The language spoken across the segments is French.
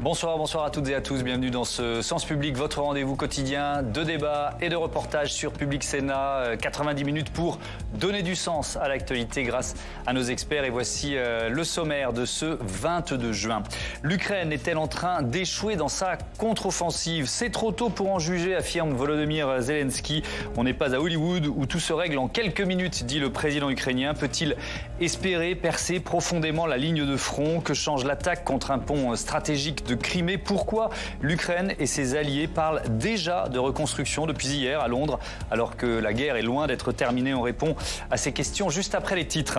Bonsoir, bonsoir à toutes et à tous. Bienvenue dans ce Sens Public, votre rendez-vous quotidien de débats et de reportages sur Public Sénat. 90 minutes pour donner du sens à l'actualité grâce à nos experts. Et voici le sommaire de ce 22 juin. L'Ukraine est-elle en train d'échouer dans sa contre-offensive? C'est trop tôt pour en juger, affirme Volodymyr Zelensky. On n'est pas à Hollywood où tout se règle en quelques minutes, dit le président ukrainien. Peut-il espérer percer profondément la ligne de front? Que change l'attaque contre un pont stratégique de Crimée? Pourquoi l'Ukraine et ses alliés parlent déjà de reconstruction depuis hier à Londres, alors que la guerre est loin d'être terminée? On répond à ces questions juste après les titres.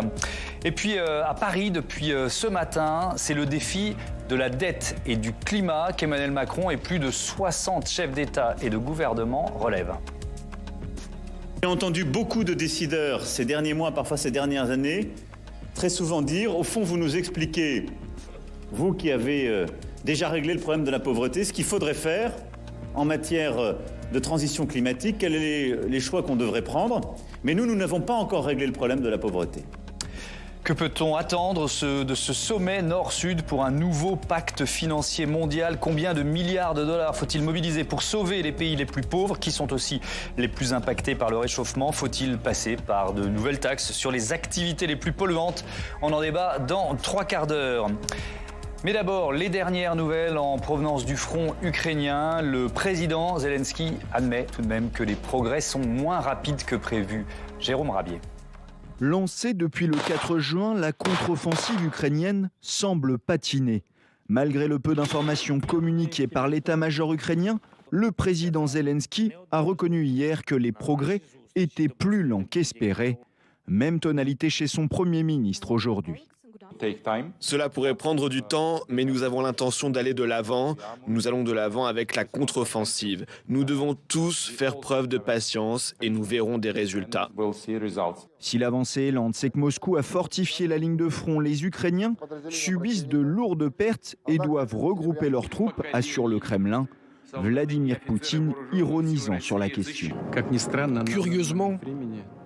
Et puis à Paris, depuis ce matin, c'est le défi de la dette et du climat qu'Emmanuel Macron et plus de 60 chefs d'État et de gouvernement relèvent. J'ai entendu beaucoup de décideurs ces derniers mois, parfois ces dernières années, très souvent dire, au fond, vous nous expliquez, vous qui avez déjà réglé le problème de la pauvreté, ce qu'il faudrait faire en matière de transition climatique, quels sont les choix qu'on devrait prendre, mais nous n'avons pas encore réglé le problème de la pauvreté. Que peut-on attendre de ce sommet Nord-Sud pour un nouveau pacte financier mondial? Combien de milliards de dollars faut-il mobiliser pour sauver les pays les plus pauvres, qui sont aussi les plus impactés par le réchauffement? Faut-il passer par de nouvelles taxes sur les activités les plus polluantes? On en débat dans 3 quarts d'heure. Mais d'abord, les dernières nouvelles en provenance du front ukrainien. Le président Zelensky admet tout de même que les progrès sont moins rapides que prévu. Jérôme Rabier. Lancée depuis le 4 juin, la contre-offensive ukrainienne semble patiner. Malgré le peu d'informations communiquées par l'état-major ukrainien, le président Zelensky a reconnu hier que les progrès étaient plus lents qu'espérés. Même tonalité chez son Premier ministre aujourd'hui. Cela pourrait prendre du temps, mais nous avons l'intention d'aller de l'avant. Nous allons de l'avant avec la contre-offensive. Nous devons tous faire preuve de patience et nous verrons des résultats. Si l'avancée est lente, c'est que Moscou a fortifié la ligne de front. Les Ukrainiens subissent de lourdes pertes et doivent regrouper leurs troupes, assure le Kremlin. Vladimir Poutine ironisant sur la question. Curieusement,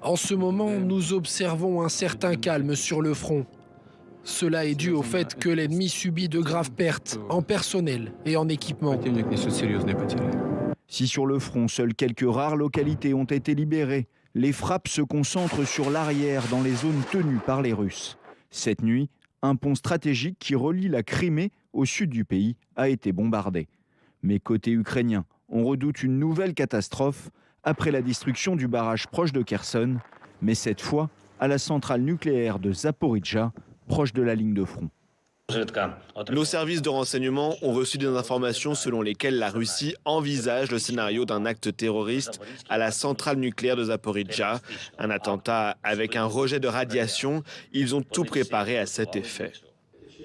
en ce moment, nous observons un certain calme sur le front. Cela est dû au fait que l'ennemi subit de graves pertes en personnel et en équipement. Si sur le front, seules quelques rares localités ont été libérées, les frappes se concentrent sur l'arrière dans les zones tenues par les Russes. Cette nuit, un pont stratégique qui relie la Crimée au sud du pays a été bombardé. Mais côté ukrainien, on redoute une nouvelle catastrophe après la destruction du barrage proche de Kherson, mais cette fois à la centrale nucléaire de Zaporijjia, proche de la ligne de front. Nos services de renseignement ont reçu des informations selon lesquelles la Russie envisage le scénario d'un acte terroriste à la centrale nucléaire de Zaporijjia, un attentat avec un rejet de radiation. Ils ont tout préparé à cet effet.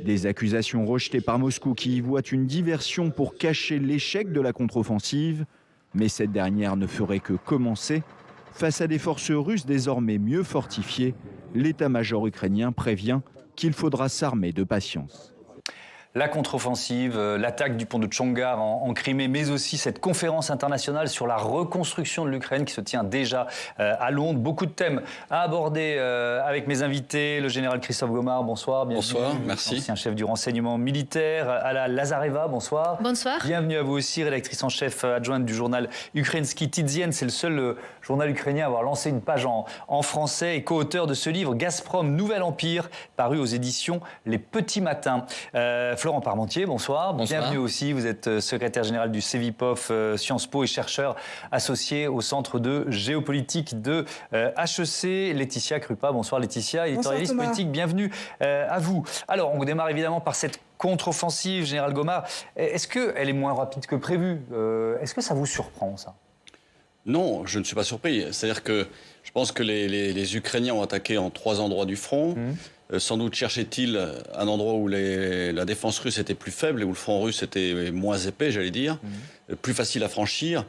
Des accusations rejetées par Moscou qui y voit une diversion pour cacher l'échec de la contre-offensive, mais cette dernière ne ferait que commencer. Face à des forces russes désormais mieux fortifiées, l'état-major ukrainien prévient qu'il faudra s'armer de patience. La contre-offensive, l'attaque du pont de Tchongar en Crimée, mais aussi cette conférence internationale sur la reconstruction de l'Ukraine qui se tient déjà à Londres. Beaucoup de thèmes à aborder avec mes invités. Le général Christophe Gomard, bonsoir. Bienvenue. Bonsoir, merci. Ancien chef du renseignement militaire. Ala Lazareva, bonsoir. Bonsoir. Bienvenue à vous aussi, rédactrice en chef adjointe du journal Ukrainsky Tidzien. C'est le seul journal ukrainien à avoir lancé une page en français et co-auteur de ce livre Gazprom, Nouvel Empire, paru aux éditions Les Petits Matins. Florent Parmentier, bonsoir. Bienvenue aussi. Vous êtes secrétaire général du CEVIPOF Sciences Po et chercheur associé au Centre de géopolitique de HEC. Laetitia Krupa, bonsoir Laetitia, éditorialiste politique. Bienvenue à vous. Alors, on démarre évidemment par cette contre-offensive, général Gomard. Est-ce qu'elle est moins rapide que prévu? Est-ce que ça vous surprend, ça? Non, je ne suis pas surpris. C'est-à-dire que je pense que les Ukrainiens ont attaqué en 3 endroits du front. Sans doute cherchait-il un endroit où la défense russe était plus faible et où le front russe était moins épais, j'allais dire, plus facile à franchir.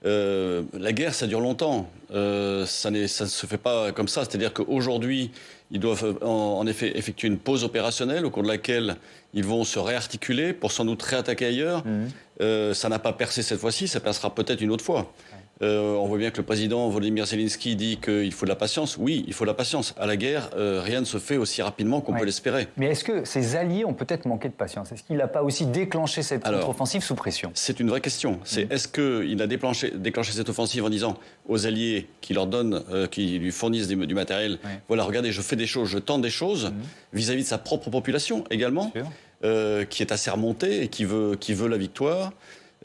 La guerre, ça dure longtemps. Ça ne se fait pas comme ça. C'est-à-dire qu'aujourd'hui, ils doivent en effet effectuer une pause opérationnelle au cours de laquelle ils vont se réarticuler pour sans doute réattaquer ailleurs. Ça n'a pas percé cette fois-ci, ça percera peut-être une autre fois. On voit bien que le président Volodymyr Zelensky dit qu'il faut de la patience. Oui, il faut de la patience. À la guerre, rien ne se fait aussi rapidement qu'on peut l'espérer. Mais est-ce que ses alliés ont peut-être manqué de patience? Est-ce qu'il n'a pas aussi déclenché cette contre-offensive sous pression? C'est une vraie question. Est-ce qu'il a déclenché cette offensive en disant aux alliés qui leur donnent, qui lui fournissent du matériel, voilà, regardez, je fais des choses, je tente des choses, vis-à-vis de sa propre population également, qui est assez remontée et qui veut la victoire.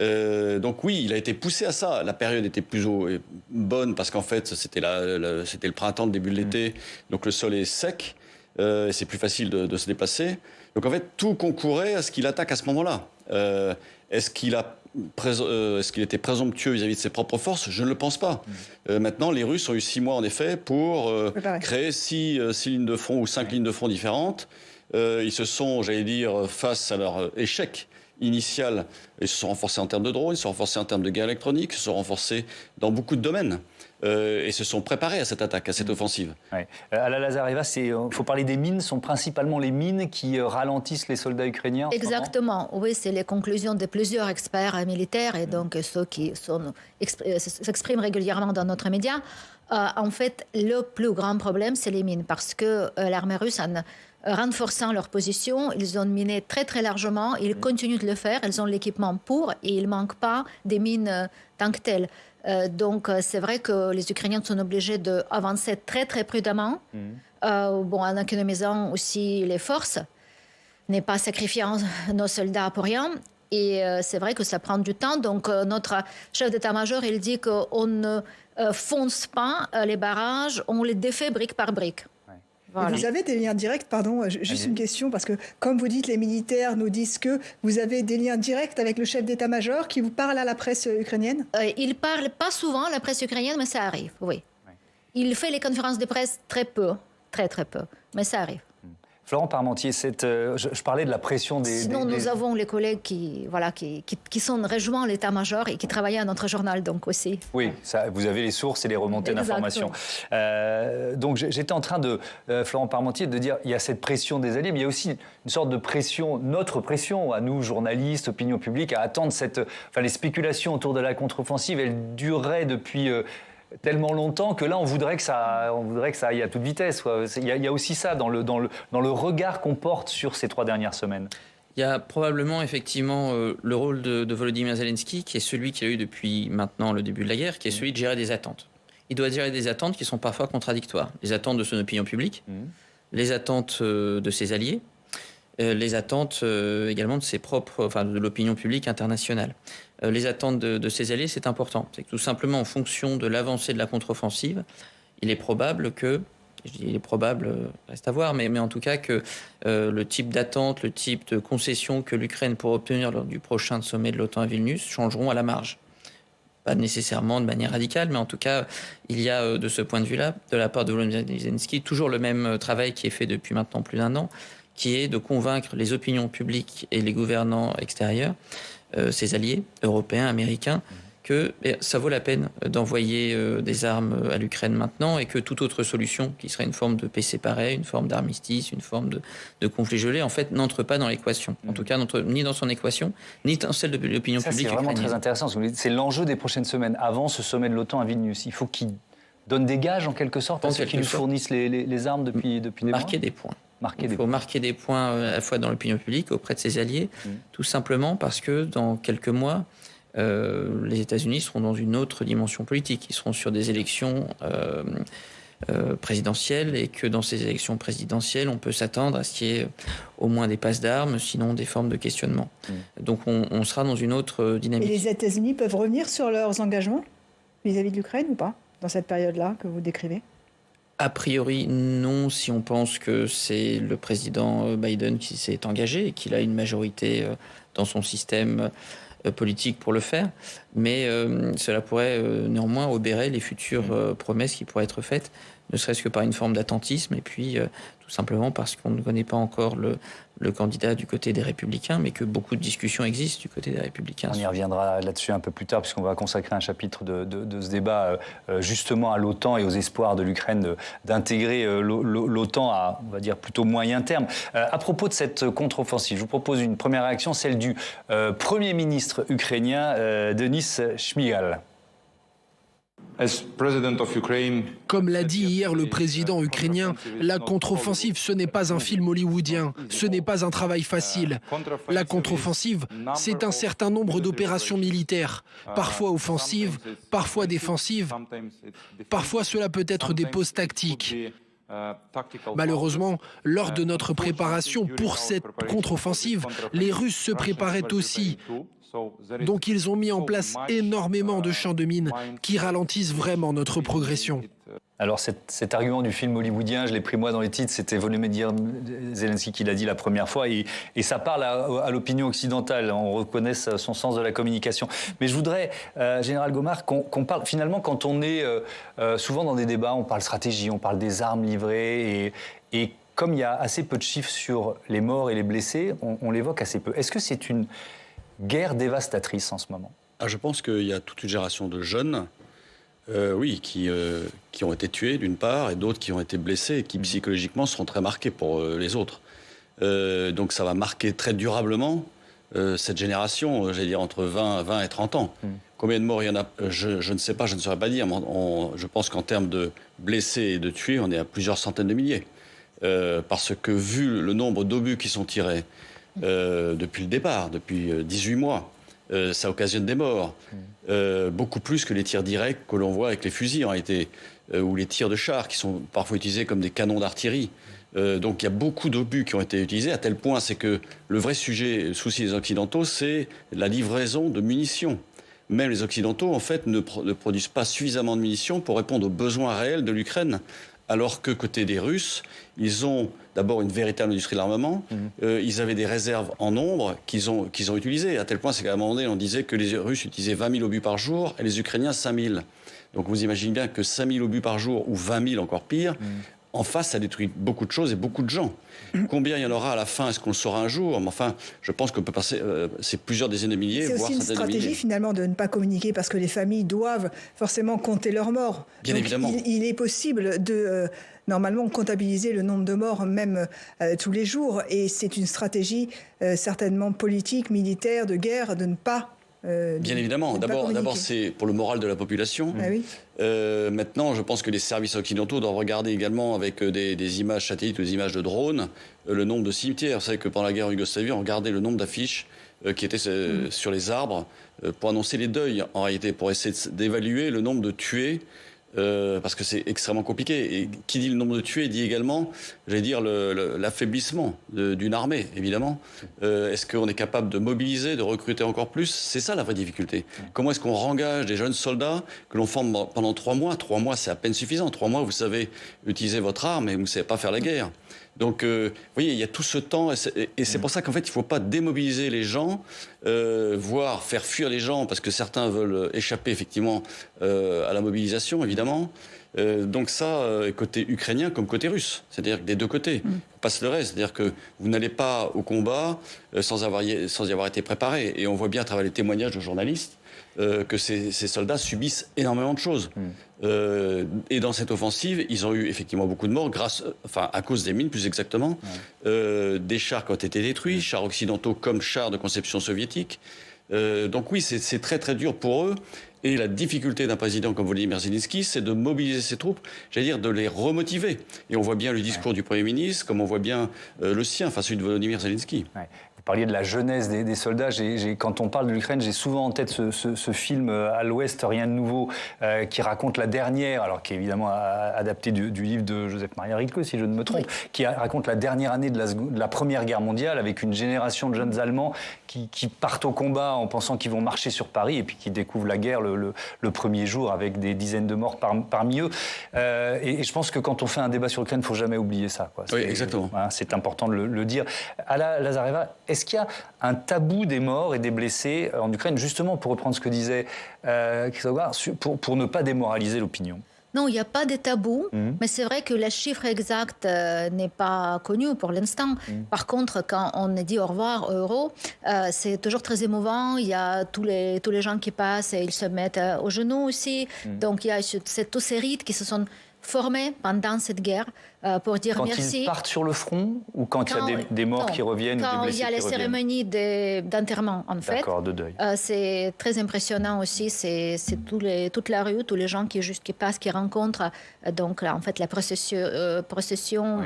Donc oui, il a été poussé à ça. La période était plus bonne parce qu'en fait, c'était le printemps, le début de l'été, donc le sol est sec, c'est plus facile de se déplacer. Donc en fait, tout concourait à ce qu'il attaque à ce moment-là. Est-ce qu'il était présomptueux vis-à-vis de ses propres forces? Je ne le pense pas. Maintenant, les Russes ont eu 6 mois, en effet, pour créer 6 lignes de front ou 5 lignes de front différentes. Ils se sont, j'allais dire, face à leur échec initial, ils se sont renforcés en termes de drones, ils se sont renforcés en termes de guerre électronique, ils se sont renforcés dans beaucoup de domaines. Et se sont préparés à cette attaque, à cette offensive. Ala Lazareva, il faut parler des mines, sont principalement les mines qui ralentissent les soldats ukrainiens. Exactement, oui, c'est les conclusions de plusieurs experts militaires et donc ceux qui s'expriment régulièrement dans notre média. En fait, le plus grand problème, c'est les mines, parce que l'armée russe, en renforçant leur position, ils ont miné très très largement, ils continuent de le faire, ils ont l'équipement pour, et il ne manque pas des mines tant que telles. Donc c'est vrai que les Ukrainiens sont obligés d'avancer très très prudemment, en économisant aussi les forces, n'est pas sacrifiant nos soldats pour rien. Et c'est vrai que ça prend du temps. Donc notre chef d'état-major, il dit qu'on ne fonce pas les barrages, on les défait brique par brique. Voilà. Vous avez des liens directs, pardon, juste une question, parce que comme vous dites, les militaires nous disent que vous avez des liens directs avec le chef d'état-major qui vous parle à la presse ukrainienne? Il ne parle pas souvent à la presse ukrainienne, mais ça arrive, oui. Il fait les conférences de presse très peu, très très peu, mais ça arrive. Florent Parmentier, je parlais de la pression des... Sinon, nous avons les collègues qui sont rejoints à l'état-major et qui travaillent à notre journal, donc aussi. Oui, ça, vous avez les sources et les remontées d'informations. Donc j'étais en train Florent Parmentier, de dire il y a cette pression des alliés, mais il y a aussi une sorte de pression, notre pression, à nous, journalistes, opinion publique, à attendre les spéculations autour de la contre-offensive, elles dureraient depuis... tellement longtemps que là, on voudrait que ça aille à toute vitesse. Il y a aussi ça dans le regard qu'on porte sur ces 3 dernières semaines. Il y a probablement effectivement le rôle de Volodymyr Zelensky, qui est celui qu'il a eu depuis maintenant le début de la guerre, qui est celui de gérer des attentes. Il doit gérer des attentes qui sont parfois contradictoires. Les attentes de son opinion publique, les attentes de ses alliés, les attentes également de de l'opinion publique internationale. Les attentes de ses alliés, c'est important. C'est que tout simplement, en fonction de l'avancée de la contre-offensive, il est probable que, je dis il est probable, reste à voir, mais en tout cas que le type d'attente, le type de concession que l'Ukraine pourra obtenir lors du prochain sommet de l'OTAN à Vilnius changeront à la marge. Pas nécessairement de manière radicale, mais en tout cas, il y a de ce point de vue-là, de la part de Volodymyr Zelensky, toujours le même travail qui est fait depuis maintenant plus d'1 an, qui est de convaincre les opinions publiques et les gouvernants extérieurs, ses alliés européens, américains, que ça vaut la peine d'envoyer des armes à l'Ukraine maintenant et que toute autre solution, qui serait une forme de paix séparée, une forme d'armistice, une forme de conflit gelé, en fait, n'entre pas dans l'équation. En tout cas, ni dans son équation, ni dans celle de l'opinion publique ukrainienne. C'est vraiment très intéressant. C'est l'enjeu des prochaines semaines. Avant ce sommet de l'OTAN à Vilnius, il faut qu'il donne des gages, en quelque sorte, à ceux qui lui fournissent les armes depuis des mois. Marquer des points. Il faut marquer des points à la fois dans l'opinion publique, auprès de ses alliés, tout simplement parce que dans quelques mois, les États-Unis seront dans une autre dimension politique. Ils seront sur des élections présidentielles et que dans ces élections présidentielles, on peut s'attendre à ce qu'il y ait au moins des passes d'armes, sinon des formes de questionnement. Donc on sera dans une autre dynamique. Et les États-Unis peuvent revenir sur leurs engagements vis-à-vis de l'Ukraine ou pas, dans cette période-là que vous décrivez? A priori, non, si on pense que c'est le président Biden qui s'est engagé et qu'il a une majorité dans son système politique pour le faire. Mais cela pourrait néanmoins obérer les futures promesses qui pourraient être faites, ne serait-ce que par une forme d'attentisme et puis tout simplement parce qu'on ne connaît pas encore le candidat du côté des Républicains, mais que beaucoup de discussions existent du côté des Républicains. On y reviendra là-dessus un peu plus tard, puisqu'on va consacrer un chapitre de ce débat justement à l'OTAN et aux espoirs de l'Ukraine d'intégrer l'OTAN à, on va dire, plutôt moyen terme. À propos de cette contre-offensive, je vous propose une première réaction, celle du Premier ministre ukrainien, Denis Shmyhal. Comme l'a dit hier le président ukrainien, la contre-offensive, ce n'est pas un film hollywoodien, ce n'est pas un travail facile. La contre-offensive, c'est un certain nombre d'opérations militaires, parfois offensives, parfois défensives, parfois cela peut être des pauses tactiques. Malheureusement, lors de notre préparation pour cette contre-offensive, les Russes se préparaient aussi. Donc ils ont mis en place énormément de champs de mines qui ralentissent vraiment notre progression. Alors cet argument du film hollywoodien, je l'ai pris moi dans les titres, c'était Volodymyr Zelensky qui l'a dit la première fois, et ça parle à l'opinion occidentale, on reconnaît son sens de la communication. Mais je voudrais, Général Gomard, qu'on parle, finalement quand on est souvent dans des débats, on parle stratégie, on parle des armes livrées, et comme il y a assez peu de chiffres sur les morts et les blessés, on l'évoque assez peu. Est-ce que c'est une guerre dévastatrice en ce moment? Je pense qu'il y a toute une génération de jeunes qui ont été tués d'une part, et d'autres qui ont été blessés et qui psychologiquement seront très marqués pour les autres. Donc ça va marquer très durablement cette génération, j'allais dire entre 20 et 30 ans. Combien de morts il y en a, je ne sais pas, je ne saurais pas dire. Je pense qu'en termes de blessés et de tués, on est à plusieurs centaines de milliers. Parce que vu le nombre d'obus qui sont tirés depuis le départ, depuis 18 mois, ça occasionne des morts. Beaucoup plus que les tirs directs que l'on voit avec les fusils en réalité, ou les tirs de chars qui sont parfois utilisés comme des canons d'artillerie. Donc il y a beaucoup d'obus qui ont été utilisés, à tel point c'est que le vrai sujet, le souci des Occidentaux, c'est la livraison de munitions. Même les Occidentaux, en fait, ne produisent pas suffisamment de munitions pour répondre aux besoins réels de l'Ukraine. Alors que côté des Russes, ils ont d'abord une véritable industrie de l'armement. Ils avaient des réserves en nombre qu'ils ont utilisées. À tel point, c'est qu'à un moment donné, on disait que les Russes utilisaient 20 000 obus par jour et les Ukrainiens 5 000. Donc vous imaginez bien que 5 000 obus par jour ou 20 000 encore pire, en face, ça détruit beaucoup de choses et beaucoup de gens. Combien il y en aura à la fin? Est-ce qu'on le saura un jour? Mais enfin, je pense qu'on peut passer, c'est plusieurs dizaines de milliers, voire centaines de milliers. C'est aussi une stratégie finalement de ne pas communiquer parce que les familles doivent forcément compter leurs morts. Bien évidemment. Il est possible de normalement comptabiliser le nombre de morts même tous les jours, et c'est une stratégie certainement politique, militaire, de guerre, de ne pas. Bien évidemment. D'abord, c'est pour le moral de la population. Ah oui. Maintenant, je pense que les services occidentaux doivent regarder également avec des images satellites ou des images de drones le nombre de cimetières. Vous savez que pendant la guerre en Yougoslavie, on regardait le nombre d'affiches qui étaient sur les arbres pour annoncer les deuils, en réalité, pour essayer d'évaluer le nombre de tués. Parce que c'est extrêmement compliqué. Et qui dit le nombre de tués dit également, j'allais dire, l'affaiblissement d'une armée, évidemment. Est-ce qu'on est capable de mobiliser, de recruter encore plus? C'est ça la vraie difficulté. Comment est-ce qu'on rengage des jeunes soldats que l'on forme pendant 3 mois? 3 mois, c'est à peine suffisant. 3 mois, vous savez utiliser votre arme et vous ne savez pas faire la guerre. Donc, vous voyez, il y a tout ce temps, et c'est pour ça qu'en fait, il ne faut pas démobiliser les gens, voire faire fuir les gens, parce que certains veulent échapper effectivement à la mobilisation, évidemment. Donc ça, côté ukrainien comme côté russe, c'est-à-dire des deux côtés. Il ne faut pas se leurrer, c'est-à-dire que vous n'allez pas au combat sans y avoir été préparé. Et on voit bien à travers les témoignages de journalistes que ces soldats subissent énormément de choses. Et dans cette offensive, ils ont eu effectivement beaucoup de morts, à cause des mines plus exactement, des chars qui ont été détruits, chars occidentaux comme chars de conception soviétique. Donc oui, c'est très très dur pour eux. Et la difficulté d'un président comme Volodymyr Zelensky, c'est de mobiliser ses troupes, j'allais dire de les remotiver. Et on voit bien le discours du Premier ministre, comme on voit bien le sien, enfin celui de Volodymyr Zelensky. Vous parliez de la jeunesse des soldats. Quand on parle de l'Ukraine, j'ai souvent en tête ce film À l'Ouest, rien de nouveau, qui raconte la dernière, alors qui est évidemment adapté du livre de Joseph-Maria Rilke, si je ne me trompe, qui raconte la dernière année de la Première Guerre mondiale, avec une génération de jeunes Allemands qui partent au combat en pensant qu'ils vont marcher sur Paris, et puis qui découvrent la guerre le premier jour, avec des dizaines de morts parmi eux. Et je pense que quand on fait un débat sur l'Ukraine, il ne faut jamais oublier ça. Oui, exactement. C'est important de le dire. Alla Lazareva, est-ce qu'il y a un tabou des morts et des blessés en Ukraine, justement pour reprendre ce que disait Christophe, pour ne pas démoraliser l'opinion? Non, il n'y a pas de tabou, mais c'est vrai que le chiffre exact n'est pas connu pour l'instant. Par contre, quand on dit au revoir au héros, c'est toujours très émouvant. Il y a tous les gens qui passent et ils se mettent aux genoux aussi. Donc il y a tous ces rites qui se sont formés pendant cette guerre pour dire merci. Quand ils partent sur le front ou quand il y a des morts qui reviennent ou des blessés qui reviennent? Quand il y a les cérémonies d'enterrement, en fait. D'accord, de deuil. C'est très impressionnant aussi. C'est toute la rue, tous les gens qui passent, qui rencontrent. Donc, là, en fait, la procession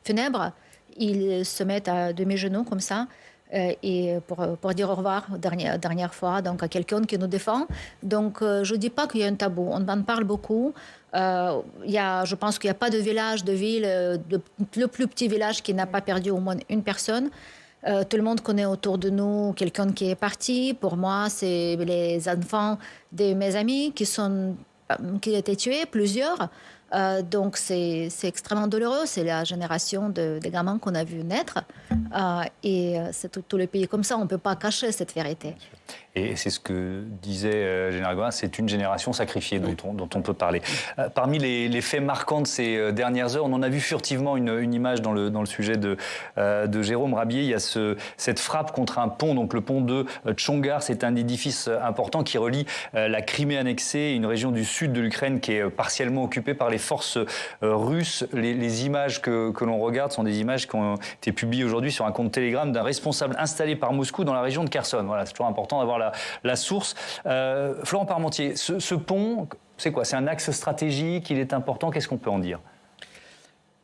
funèbre, ils se mettent à demi-genoux comme ça. Et pour dire au revoir dernière fois donc à quelqu'un qui nous défend. Donc je ne dis pas qu'il y a un tabou, on en parle beaucoup. Je pense qu'il n'y a pas de village, de ville, le plus petit village qui n'a pas perdu au moins une personne. Tout le monde connaît autour de nous quelqu'un qui est parti. Pour moi, c'est les enfants de mes amis qui ont été tués, plusieurs. Donc c'est extrêmement douloureux, c'est la génération des gamins qu'on a vu naître et c'est tout le pays comme ça, on ne peut pas cacher cette vérité. Et c'est ce que disait Général Gaudin, c'est une génération sacrifiée dont on peut parler. Parmi les faits marquants de ces dernières heures, on en a vu furtivement une image dans le sujet de Jérôme Rabier. Il y a cette frappe contre un pont, donc le pont de Tchongar. C'est un édifice important qui relie la Crimée annexée, une région du sud de l'Ukraine qui est partiellement occupée par les forces russes. Les images que l'on regarde sont des images qui ont été publiées aujourd'hui sur un compte Telegram d'un responsable installé par Moscou dans la région de Kherson. Voilà, c'est toujours important d'avoir la source. Florent Parmentier, ce pont, c'est quoi? C'est un axe stratégique, il est important, qu'est-ce qu'on peut en dire?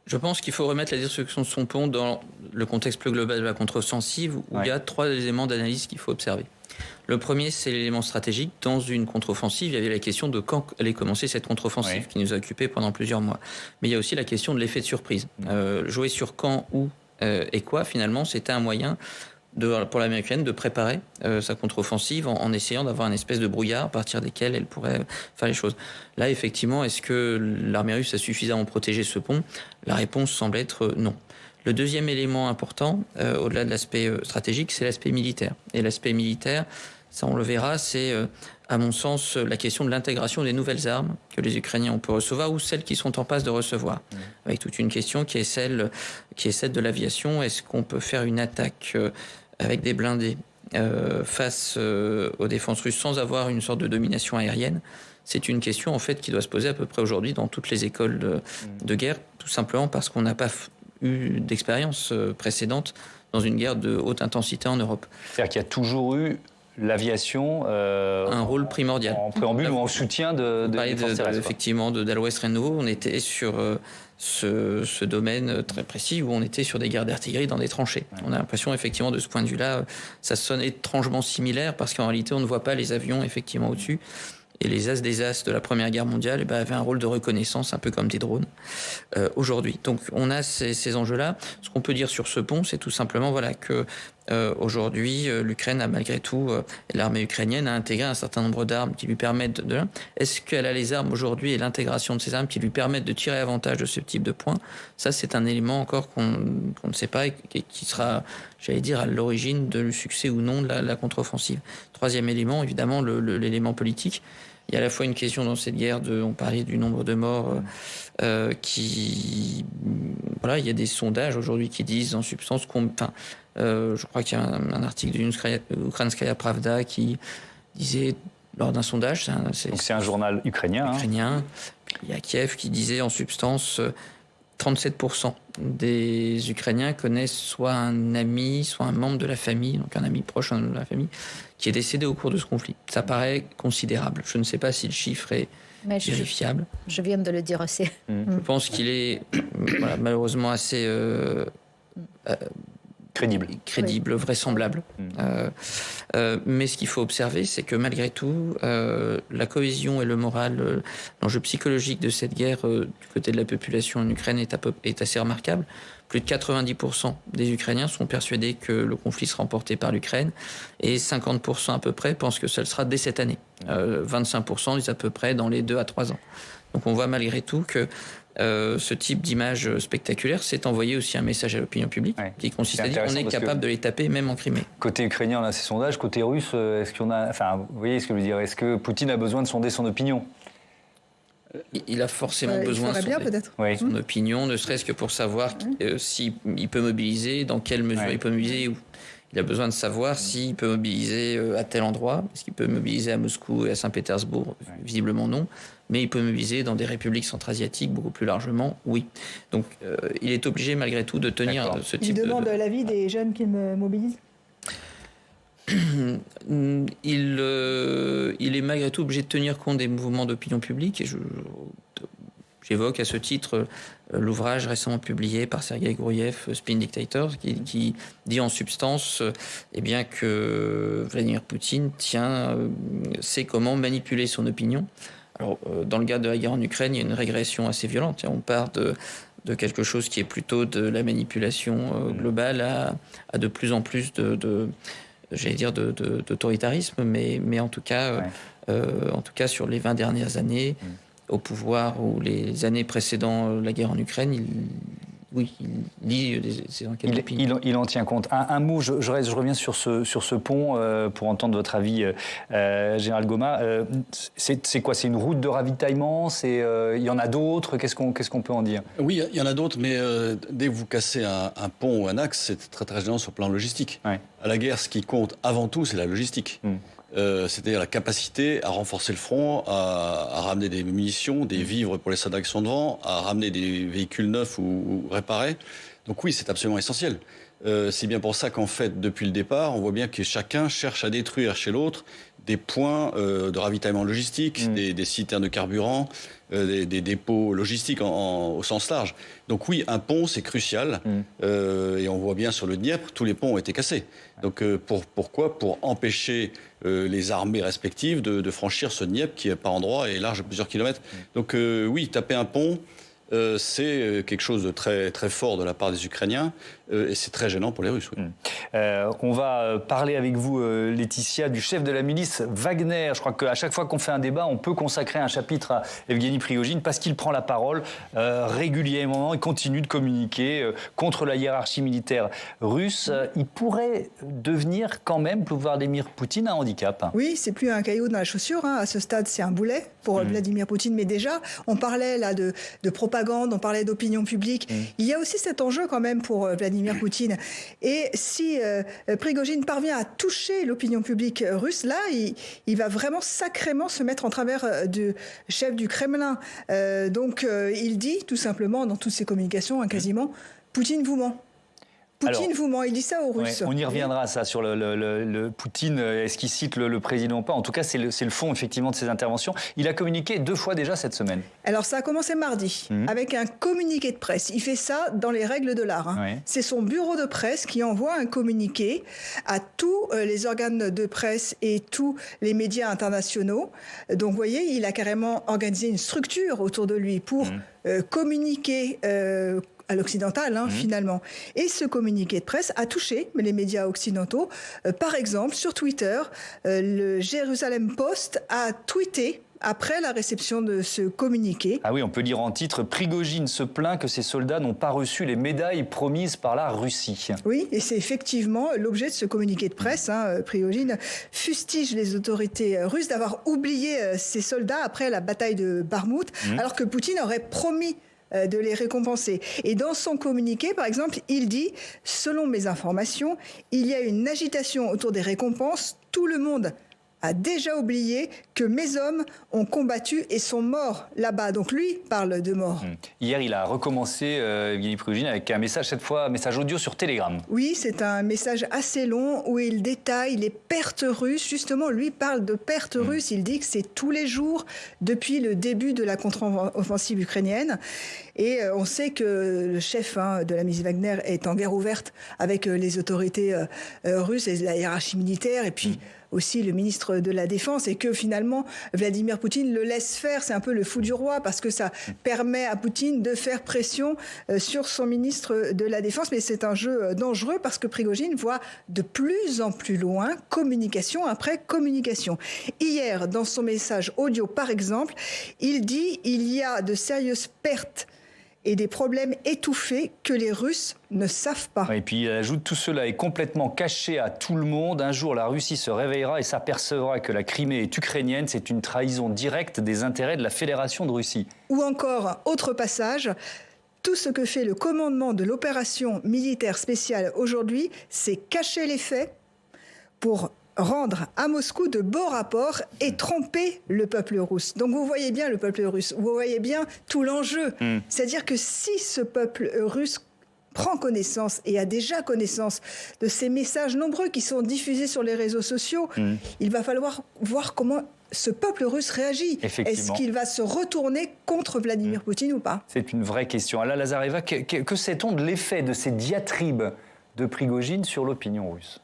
Je pense qu'il faut remettre la destruction de son pont dans le contexte plus global de la contre-offensive où il y a 3 éléments d'analyse qu'il faut observer. Le premier, c'est l'élément stratégique. Dans une contre-offensive, il y avait la question de quand allait commencer cette contre-offensive qui nous a occupés pendant plusieurs mois. Mais il y a aussi la question de l'effet de surprise. Jouer sur quand, où et quoi, finalement, c'était un moyen pour l'armée ukrainienne de préparer sa contre-offensive en essayant d'avoir une espèce de brouillard à partir desquels elle pourrait faire les choses. Là, effectivement, est-ce que l'armée russe a suffisamment protégé ce pont? La réponse semble être non. Le deuxième élément important, au-delà de l'aspect stratégique, c'est l'aspect militaire. Et l'aspect militaire, ça on le verra, c'est à mon sens la question de l'intégration des nouvelles armes que les Ukrainiens peuvent recevoir ou celles qui sont en passe de recevoir. Avec toute une question qui est celle de l'aviation. Est-ce qu'on peut faire une attaque avec des blindés face aux défenses russes sans avoir une sorte de domination aérienne? C'est une question en fait qui doit se poser à peu près aujourd'hui dans toutes les écoles de guerre, tout simplement parce qu'on n'a pas eu d'expérience précédente dans une guerre de haute intensité en Europe. C'est-à-dire qu'il y a toujours eu l'aviation un rôle primordial en préambule ou en soutien de forces terrestres. Effectivement, d'Al-Ouest Renouveau, on était sur ce domaine très précis où on était sur des guerres d'artillerie dans des tranchées. On a l'impression effectivement de ce point de vue-là, ça sonne étrangement similaire parce qu'en réalité on ne voit pas les avions effectivement au-dessus. Et les as des as de la Première Guerre mondiale avaient un rôle de reconnaissance, un peu comme des drones, aujourd'hui. Donc on a ces enjeux-là. Ce qu'on peut dire sur ce pont, c'est tout simplement que aujourd'hui, l'Ukraine a malgré tout, l'armée ukrainienne a intégré un certain nombre d'armes qui lui permettent de... Est-ce qu'elle a les armes aujourd'hui et l'intégration de ces armes qui lui permettent de tirer avantage de ce type de point? Ça, c'est un élément encore qu'on ne sait pas et qui sera, j'allais dire, à l'origine de le succès ou non de la contre-offensive. Troisième élément, évidemment, l'élément politique. Il y a à la fois une question dans cette guerre, on parlait du nombre de morts, il y a des sondages aujourd'hui qui disent en substance je crois qu'il y a un article d'Ukrainskaya Pravda qui disait lors d'un sondage... C'est un journal ukrainien. Il y a Kiev qui disait en substance 37% des Ukrainiens connaissent soit un ami, soit un membre de la famille, donc un ami proche de la famille, qui est décédé au cours de ce conflit. Ça paraît considérable. Je ne sais pas si le chiffre est vérifiable. Je viens de le dire aussi. Je pense qu'il est malheureusement assez... crédible, vraisemblable. Mais ce qu'il faut observer, c'est que malgré tout, la cohésion et le moral, l'enjeu psychologique de cette guerre du côté de la population en Ukraine est assez remarquable. Plus de 90% des Ukrainiens sont persuadés que le conflit sera remporté par l'Ukraine et 50% à peu près pensent que ça le sera dès cette année. 25% disent à peu près dans les 2 à 3 ans. Donc on voit malgré tout que ce type d'image spectaculaire, c'est envoyer aussi un message à l'opinion publique qui consiste à dire qu'on est capable de les taper même en Crimée. Côté ukrainien, on a ces sondages. Côté russe, est-ce qu'on a... Enfin, vous voyez ce que je veux dire? Est-ce que Poutine a besoin de sonder son opinion? Il a forcément besoin de son opinion, ne serait-ce que pour savoir s'il peut mobiliser, dans quelle mesure il peut mobiliser, où. Il a besoin de savoir s'il peut mobiliser à tel endroit. Est-ce qu'il peut mobiliser à Moscou et à Saint-Pétersbourg? Visiblement non. Mais il peut mobiliser dans des républiques centra-asiatiques beaucoup plus largement, oui. Donc il est obligé malgré tout de tenir ce type de... Il demande l'avis des jeunes qu'il mobilise? Il est malgré tout obligé de tenir compte des mouvements d'opinion publique. Et j'évoque à ce titre l'ouvrage récemment publié par Sergueï Gouriev, Spin Dictators, qui dit en substance que Vladimir Poutine sait comment manipuler son opinion. Alors, dans le cadre de la guerre en Ukraine, il y a une régression assez violente. On part de quelque chose qui est plutôt de la manipulation globale à de plus en plus d'autoritarisme, mais en tout cas sur les 20 dernières années, au pouvoir ou les années précédant la guerre en Ukraine, il lit ces enquêtes d'opinion. Il en tient compte. Un mot, je reviens sur ce pont pour entendre votre avis, Général Goma. C'est quoi? C'est une route de ravitaillement? Il y en a d'autres? Qu'est-ce qu'on peut en dire? Oui, il y en a d'autres, mais dès que vous cassez un pont ou un axe, c'est très très gênant sur le plan logistique. Ouais. À la guerre, ce qui compte avant tout, c'est la logistique. C'est-à-dire la capacité à renforcer le front, à ramener des munitions, des vivres pour les soldats qui sont devant, à ramener des véhicules neufs ou réparés. Donc oui, c'est absolument essentiel. C'est bien pour ça qu'en fait, depuis le départ, on voit bien que chacun cherche à détruire chez l'autre des points de ravitaillement logistique, des citernes de carburant, des dépôts logistiques au sens large. Donc oui, un pont, c'est crucial. Et on voit bien sur le Dniepr, tous les ponts ont été cassés. Donc pourquoi? Pour empêcher les armées respectives de franchir ce Dniepr qui, par endroits, est large de plusieurs kilomètres. Donc oui, taper un pont, c'est quelque chose de très, très fort de la part des Ukrainiens et c'est très gênant pour les Russes. Oui. On va parler avec vous, Laetitia, du chef de la milice Wagner. Je crois qu'à chaque fois qu'on fait un débat, on peut consacrer un chapitre à Evgeny Prigojine parce qu'il prend la parole régulièrement. Il continue de communiquer contre la hiérarchie militaire russe. Il pourrait devenir quand même, pour Vladimir Poutine, un handicap. Oui, c'est plus un caillou dans la chaussure. À ce stade, c'est un boulet pour Vladimir Poutine. Mais déjà, on parlait là de propagande, on parlait d'opinion publique. Il y a aussi cet enjeu quand même pour Vladimir Poutine. Et si Prigojine parvient à toucher l'opinion publique russe, là, il va vraiment sacrément se mettre en travers du chef du Kremlin. Donc, il dit tout simplement dans toutes ses communications, quasiment, Poutine vous ment. Poutine vous ment, il dit ça aux Russes. Ouais, on y reviendra, ça, sur le Poutine, est-ce qu'il cite le président ou pas? En tout cas, c'est le fond, effectivement, de ses interventions. Il a communiqué 2 fois déjà cette semaine. Alors, ça a commencé mardi, avec un communiqué de presse. Il fait ça dans les règles de l'art. Ouais. C'est son bureau de presse qui envoie un communiqué à tous les organes de presse et tous les médias internationaux. Donc, vous voyez, il a carrément organisé une structure autour de lui pour communiquer à l'occidental, finalement. Et ce communiqué de presse a touché les médias occidentaux. Par exemple, sur Twitter, le Jerusalem Post a tweeté après la réception de ce communiqué. Ah oui, on peut lire en titre « Prigojine se plaint que ses soldats n'ont pas reçu les médailles promises par la Russie ». Oui, et c'est effectivement l'objet de ce communiqué de presse. Prigojine fustige les autorités russes d'avoir oublié ses soldats après la bataille de Barmout, alors que Poutine aurait promis de les récompenser. Et dans son communiqué, par exemple, il dit « Selon mes informations, il y a une agitation autour des récompenses. Tout le monde a déjà oublié que mes hommes ont combattu et sont morts là-bas. » Donc lui parle de mort. Hier, il a recommencé, Evgeny Prigojine, avec un message, cette fois, un message audio sur Telegram. Oui, c'est un message assez long où il détaille les pertes russes. Justement, lui parle de pertes russes. Il dit que c'est tous les jours depuis le début de la contre-offensive ukrainienne. Et on sait que le chef de la milice Wagner est en guerre ouverte avec les autorités russes et la hiérarchie militaire. Et puis aussi le ministre de la Défense, et que finalement Vladimir Poutine le laisse faire. C'est un peu le fou du roi parce que ça permet à Poutine de faire pression sur son ministre de la Défense. Mais c'est un jeu dangereux parce que Prigojine voit de plus en plus loin, communication après communication. Hier, dans son message audio par exemple, il dit il y a de sérieuses pertes et des problèmes étouffés que les Russes ne savent pas. Et puis il ajoute, tout cela est complètement caché à tout le monde. Un jour, la Russie se réveillera et s'apercevra que la Crimée est ukrainienne. C'est une trahison directe des intérêts de la Fédération de Russie. Ou encore, autre passage, Tout ce que fait le commandement de l'opération militaire spéciale aujourd'hui, c'est cacher les faits pour rendre à Moscou de beaux rapports et tromper le peuple russe. Donc vous voyez bien le peuple russe, vous voyez bien tout l'enjeu. C'est-à-dire que si ce peuple russe prend connaissance et a déjà connaissance de ces messages nombreux qui sont diffusés sur les réseaux sociaux, il va falloir voir comment ce peuple russe réagit. Est-ce qu'il va se retourner contre Vladimir Poutine ou pas? C'est une vraie question. Alain Lazareva, que sait-on de l'effet de ces diatribes de Prigojine sur l'opinion russe?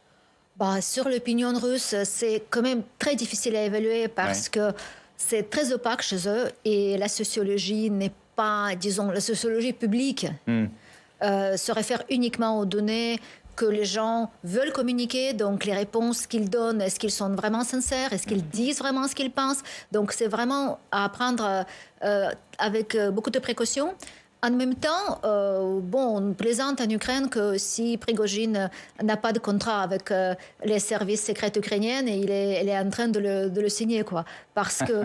Sur l'opinion russe, c'est quand même très difficile à évaluer parce que c'est très opaque chez eux et la sociologie n'est pas, disons, la sociologie publique se réfère uniquement aux données que les gens veulent communiquer, donc les réponses qu'ils donnent, est-ce qu'ils sont vraiment sincères, est-ce qu'ils disent vraiment ce qu'ils pensent. Donc c'est vraiment à prendre avec beaucoup de précautions. En même temps, on plaisante en Ukraine que si Prigojine n'a pas de contrat avec les services secrets ukrainiens, il est en train de le signer, quoi. Parce que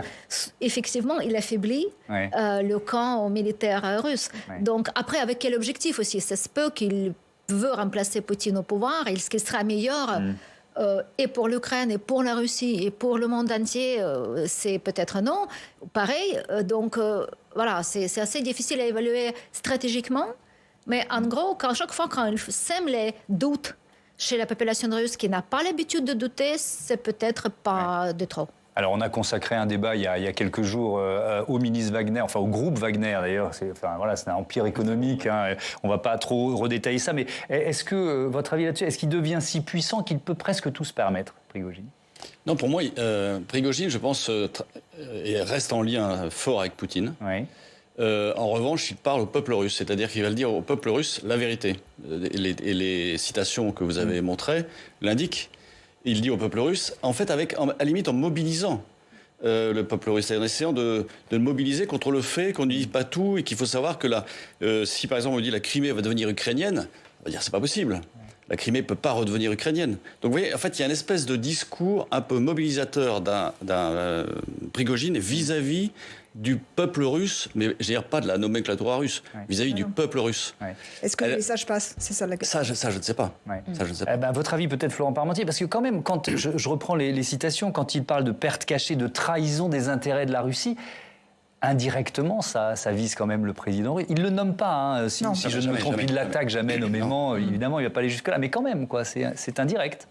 effectivement, il affaiblit le camp militaire russe. Donc après, avec quel objectif aussi? Ça se peut qu'il veut remplacer Poutine au pouvoir. Est-ce qu'il sera meilleur et pour l'Ukraine, et pour la Russie, et pour le monde entier? C'est peut-être non. Pareil, donc voilà, c'est assez difficile à évaluer stratégiquement. Mais en gros, chaque fois qu'il sème les doutes chez la population russe qui n'a pas l'habitude de douter, c'est peut-être pas de trop. Alors, on a consacré un débat il y a quelques jours au ministre Wagner, enfin au groupe Wagner d'ailleurs. C'est un empire économique. On ne va pas trop redétailler ça. Mais est-ce que, votre avis là-dessus, est-ce qu'il devient si puissant qu'il peut presque tout se permettre, Prigojine? Non, pour moi, Prigojine, je pense, reste en lien fort avec Poutine. En revanche, il parle au peuple russe, c'est-à-dire qu'il va le dire au peuple russe la vérité. Et les citations que vous avez montrées l'indiquent. Il dit au peuple russe, en fait, à la limite en mobilisant le peuple russe, en essayant de le mobiliser contre le fait qu'on ne dit pas tout et qu'il faut savoir que si par exemple on dit la Crimée va devenir ukrainienne, on va dire c'est pas possible. La Crimée ne peut pas redevenir ukrainienne. Donc vous voyez, en fait, il y a une espèce de discours un peu mobilisateur d'un Prigojine vis-à-vis du peuple russe, mais je ne veux dire pas de la nomenclature russe, vis-à-vis du peuple russe. Est-ce que le message passe? C'est ça la question. Ça, je ne sais pas. Ça, je ne sais pas. Votre avis peut-être, Florent Parmentier, parce que quand même, quand je reprends les citations, quand il parle de perte cachée, de trahison des intérêts de la Russie, indirectement, ça vise quand même le président russe. Il ne le nomme pas, si je ne me trompe, il l'attaque jamais nommément. Évidemment, il ne va pas aller jusque-là, mais quand même, c'est indirect.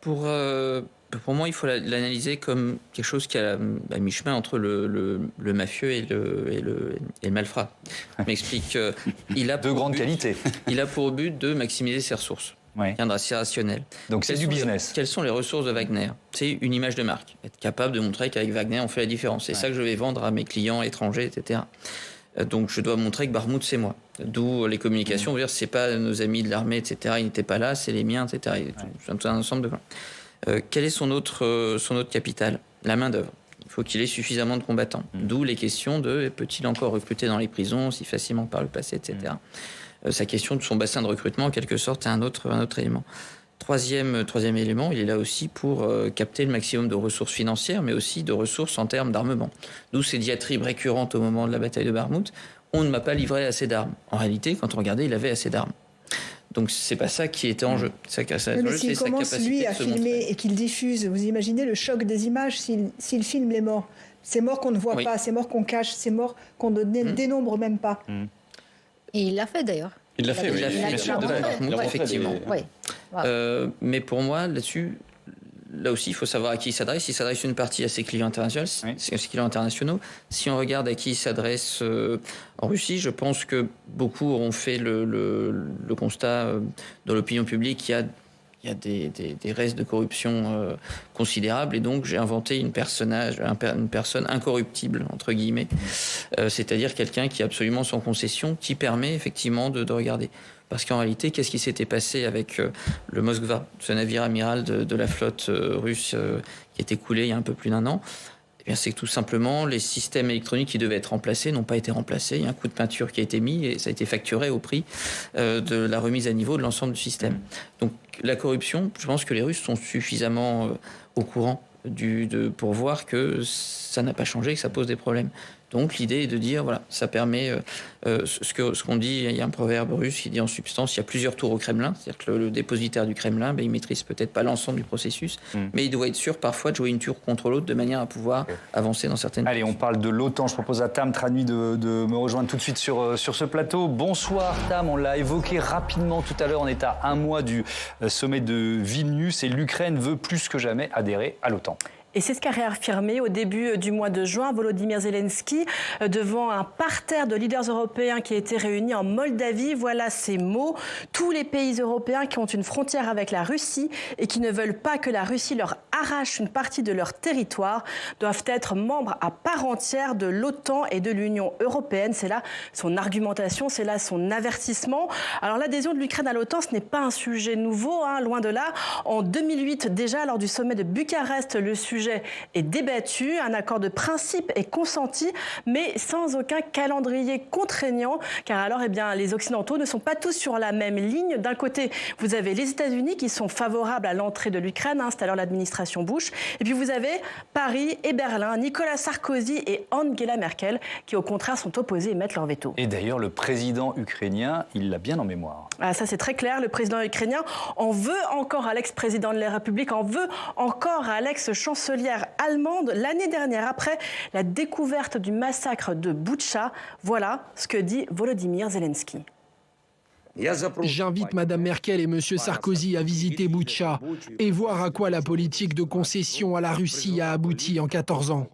Pour moi, il faut l'analyser comme quelque chose qui est à mi-chemin entre le mafieux et le malfrat. Je m'explique. Il a grandes qualités. Il a pour but de maximiser ses ressources. Rien d'assez rationnel. Donc c'est du business. Quelles sont les ressources de Wagner? C'est une image de marque. Être capable de montrer qu'avec Wagner, on fait la différence. C'est ça que je vais vendre à mes clients étrangers, etc. Donc je dois montrer que Barmout, c'est moi. D'où les communications. On veut dire, c'est pas nos amis de l'armée, etc. Ils n'étaient pas là, c'est les miens, etc. C'est un ensemble de... quel est son autre capital? La main-d'œuvre. Il faut qu'il ait suffisamment de combattants. D'où les questions de peut-il encore recruter dans les prisons si facilement par le passé, etc. Sa question de son bassin de recrutement, en quelque sorte, est un autre élément. Troisième élément, il est là aussi pour capter le maximum de ressources financières, mais aussi de ressources en termes d'armement. D'où ces diatribes récurrentes au moment de la bataille de Barmout. On ne m'a pas livré assez d'armes. En réalité, quand on regardait, il avait assez d'armes. Donc c'est pas ça qui était en jeu. Mais s'il commence, lui, à filmer et qu'il diffuse, vous imaginez le choc des images s'il filme les morts. Ces morts qu'on ne voit pas, ces morts qu'on cache, ces morts qu'on ne dénombre même pas. Et il l'a fait d'ailleurs. Il l'a fait, oui. Bien sûr, effectivement. Mais pour moi, là aussi, il faut savoir à qui il s'adresse. Il s'adresse une partie à ses clients internationaux. Si on regarde à qui il s'adresse en Russie, je pense que beaucoup auront fait le constat dans l'opinion publique qu'il y a des restes de corruption considérables. Et donc, j'ai inventé une personne incorruptible, entre guillemets. C'est-à-dire quelqu'un qui est absolument sans concession, qui permet effectivement de regarder. Parce qu'en réalité, qu'est-ce qui s'était passé avec le Moskva, ce navire amiral de la flotte russe qui était coulé il y a un peu plus d'un an? Eh bien, c'est que tout simplement, les systèmes électroniques qui devaient être remplacés n'ont pas été remplacés. Il y a un coup de peinture qui a été mis et ça a été facturé au prix de la remise à niveau de l'ensemble du système. Donc, la corruption, je pense que les Russes sont suffisamment au courant pour voir que ça n'a pas changé et que ça pose des problèmes. Donc l'idée est de dire, voilà, ça permet ce qu'on dit, il y a un proverbe russe qui dit en substance, il y a plusieurs tours au Kremlin, c'est-à-dire que le dépositaire du Kremlin, il maîtrise peut-être pas l'ensemble du processus, mais il doit être sûr parfois de jouer une tour contre l'autre de manière à pouvoir avancer dans certaines... Allez, on parle de l'OTAN. Je propose à Tam Tranui de me rejoindre tout de suite sur ce plateau. Bonsoir Tam, on l'a évoqué rapidement tout à l'heure, on est à un mois du sommet de Vilnius et l'Ukraine veut plus que jamais adhérer à l'OTAN. Et c'est ce qu'a réaffirmé au début du mois de juin Volodymyr Zelensky devant un parterre de leaders européens qui étaient réunis en Moldavie. Voilà ces mots. Tous les pays européens qui ont une frontière avec la Russie et qui ne veulent pas que la Russie leur arrache une partie de leur territoire doivent être membres à part entière de l'OTAN et de l'Union européenne. C'est là son argumentation, c'est là son avertissement. Alors l'adhésion de l'Ukraine à l'OTAN, ce n'est pas un sujet nouveau, loin de là. En 2008, déjà lors du sommet de Bucarest, le sujet est débattu, un accord de principe est consenti, mais sans aucun calendrier contraignant, car alors les Occidentaux ne sont pas tous sur la même ligne. D'un côté, vous avez les États-Unis qui sont favorables à l'entrée de l'Ukraine, c'est alors l'administration Bush, et puis vous avez Paris et Berlin, Nicolas Sarkozy et Angela Merkel, qui au contraire sont opposés et mettent leur veto. Et d'ailleurs, le président ukrainien, il l'a bien en mémoire. Ça c'est très clair, le président ukrainien en veut encore à l'ex-président de la République, en veut encore à l'ex-chancelière allemande l'année dernière après la découverte du massacre de Boutcha. Voilà ce que dit Volodymyr Zelensky. J'invite Mme Merkel et M. Sarkozy à visiter Boutcha et voir à quoi la politique de concession à la Russie a abouti en 14 ans.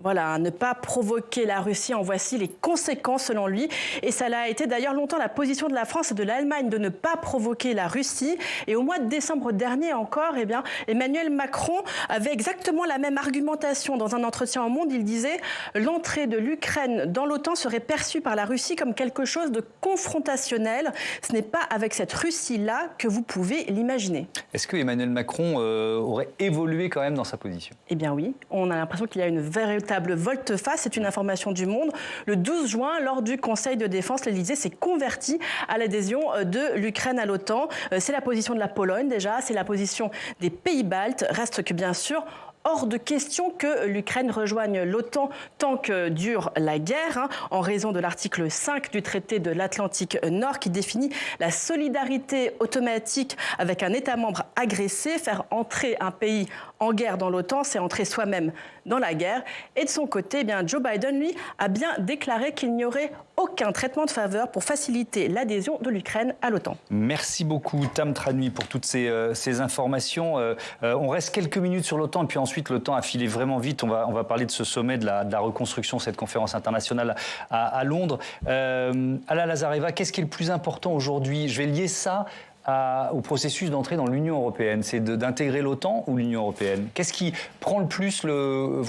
Voilà, ne pas provoquer la Russie, en voici les conséquences selon lui. Et ça a été d'ailleurs longtemps la position de la France et de l'Allemagne de ne pas provoquer la Russie. Et au mois de décembre dernier encore, Emmanuel Macron avait exactement la même argumentation. Dans un entretien au Monde, il disait « L'entrée de l'Ukraine dans l'OTAN serait perçue par la Russie comme quelque chose de confrontationnel. Ce n'est pas avec cette Russie-là que vous pouvez l'imaginer. » Est-ce que Emmanuel Macron aurait évolué quand même dans sa position ? Eh bien oui, on a l'impression qu'il y a une véritable volte-face, c'est une information du Monde. Le 12 juin, lors du Conseil de défense, l'Élysée s'est converti à l'adhésion de l'Ukraine à l'OTAN. C'est la position de la Pologne déjà, c'est la position des pays baltes. Reste que bien sûr, hors de question que l'Ukraine rejoigne l'OTAN tant que dure la guerre, en raison de l'article 5 du traité de l'Atlantique Nord qui définit la solidarité automatique avec un État membre agressé. Faire entrer un pays en guerre dans l'OTAN, c'est entrer soi-même dans la guerre. Et de son côté, Joe Biden, lui, a bien déclaré qu'il n'y aurait aucun traitement de faveur pour faciliter l'adhésion de l'Ukraine à l'OTAN. Merci beaucoup, Tam Tranui, pour toutes ces informations. On reste quelques minutes sur l'OTAN, et puis ensuite, le temps a filé vraiment vite. On va parler de ce sommet, de la reconstruction, cette conférence internationale à Londres. Alla Lazareva, qu'est-ce qui est le plus important aujourd'hui ? Je vais lier ça au processus d'entrée dans l'Union européenne. C'est d'intégrer l'OTAN ou l'Union européenne ? Qu'est-ce qui prend le plus de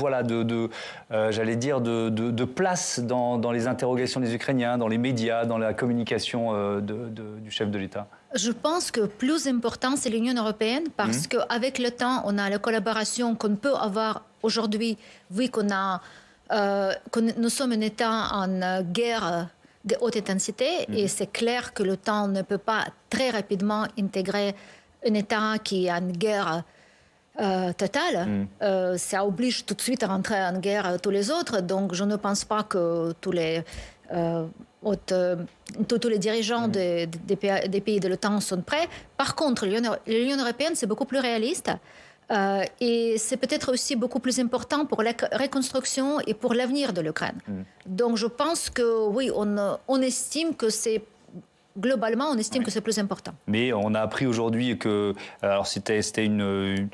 place dans les interrogations des Ukrainiens, dans les médias, dans la communication du chef de l'État ? Je pense que plus important, c'est l'Union européenne, parce qu'avec le temps, on a la collaboration qu'on peut avoir aujourd'hui, vu que nous sommes un État en guerre de haute intensité, et c'est clair que l'OTAN ne peut pas très rapidement intégrer un État qui est en guerre totale. Ça oblige tout de suite à rentrer en guerre tous les autres, donc je ne pense pas que tous les dirigeants des pays de l'OTAN sont prêts. Par contre, l'Union européenne, c'est beaucoup plus réaliste. Et c'est peut-être aussi beaucoup plus important pour la reconstruction et pour l'avenir de l'Ukraine. Donc je pense que oui, on estime que c'est... Globalement, on estime que c'est plus important. Mais on a appris aujourd'hui que... Alors c'était une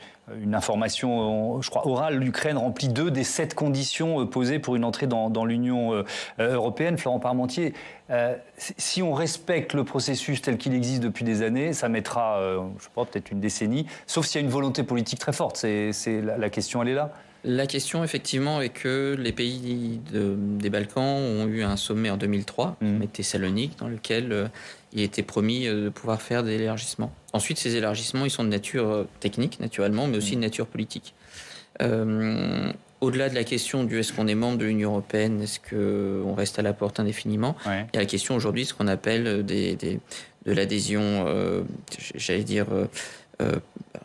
information, je crois, orale. L'Ukraine remplit 2 des 7 conditions posées pour une entrée dans l'Union européenne. Florent Parmentier, si on respecte le processus tel qu'il existe depuis des années, ça mettra, je sais pas, peut-être une décennie, sauf s'il y a une volonté politique très forte. La question, elle est là. La question, effectivement, est que les pays des Balkans ont eu un sommet en 2003, sommet Thessalonique, dans lequel il était promis de pouvoir faire des élargissements. Ensuite, ces élargissements, ils sont de nature technique, naturellement, mais aussi de nature politique. Au-delà de la question du est-ce qu'on est membre de l'Union européenne, est-ce qu'on reste à la porte indéfiniment, il y a la question aujourd'hui de ce qu'on appelle de l'adhésion,